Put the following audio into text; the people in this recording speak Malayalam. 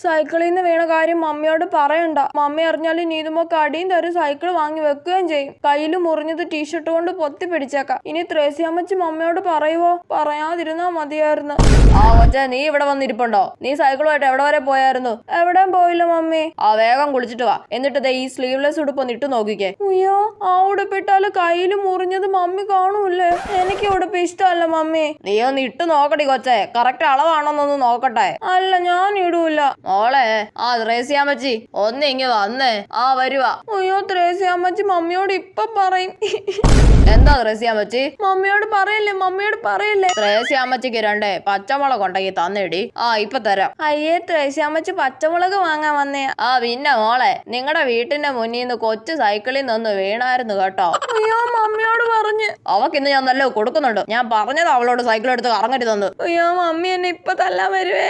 സൈക്കിളിൽ നിന്ന് വീണ കാര്യം മമ്മിയോട് പറയണ്ട. മമ്മി അറിഞ്ഞാലും നീതുമൊക്കെ അടിയും തരും സൈക്കിൾ വാങ്ങി വെക്കുകയും ചെയ്യും. കയ്യിൽ മുറിഞ്ഞത് ടീഷർട്ട് കൊണ്ട് പൊത്തി പിടിച്ചേക്കാം. ഇനി ത്രേസ്യാമ്മച്ചി മമ്മിയോട് പറയുവോ? പറയാതിരുന്നാ മതിയായിരുന്നു. ആ കൊച്ചേ, നീ ഇവിടെ വന്നിരിപ്പുണ്ടോ? നീ സൈക്കിളുമായിട്ട് എവിടെ വരെ പോയായിരുന്നു? എവിടെയും പോയില്ല മമ്മി. ആ വേഗം കുളിച്ചിട്ട് വാ. എന്നിട്ട് ഈ സ്ലീവ്ലെസ് ഉടുപ്പ് ഒന്ന് ഇട്ട് നോക്കിക്കേ. അയ്യോ, ആ ഉടുപ്പിട്ടാല് കയ്യിൽ മുറിഞ്ഞത് മമ്മി കാണൂല്ലേ? എനിക്ക് ഉടുപ്പ് ഇഷ്ടമല്ല മമ്മി. നീ ഒന്ന് ഇട്ട് നോക്കടി കൊച്ചേ, കറക്റ്റ് അളവാണോന്നൊന്ന് നോക്കട്ടെ. അല്ല, ഞാൻ ഇടൂല. മോളെ, ആ ത്രേസ്യാമ്മച്ചി ഒന്ന് ഇങ്ങ് വന്നേ. ആ വരുവാ. അയ്യോ, ത്രേസ്യാമ്മച്ചി മമ്മിയോട് ഇപ്പൊ പറയും. എന്താ ത്രേസ്യാമ്മച്ചി? മമ്മിയോട് പറയല്ലേ, മമ്മിയോട് പറയല്ലേ. ത്രേസ്യാമ്മച്ചിക്ക് 2 പച്ചമുളക് ഉണ്ടെങ്കിൽ തന്നേടി. ആ ഇപ്പൊ തരാം. അയ്യേ, ത്രേസ്യാമ്മച്ചി പച്ചമുളക് വാങ്ങാൻ വന്നേ. ആ പിന്നെ മോളെ, നിങ്ങളുടെ വീട്ടിന്റെ മുന്നിൽ നിന്ന് കൊച്ചു സൈക്കിളിൽ നിന്ന് വീണായിരുന്നു കേട്ടോ. അയ്യോ, മമ്മിയോട് പറഞ്ഞു. അവക്കിന്ന് ഞാൻ നല്ല കൊടുക്കുന്നുണ്ട്. ഞാൻ പറഞ്ഞത് അവളോട് സൈക്കിൾ എടുത്ത് കറങ്ങരുതെന്ന്. അയ്യോ, മമ്മി എന്നെ ഇപ്പൊ തല്ലാൻ വരുവേ.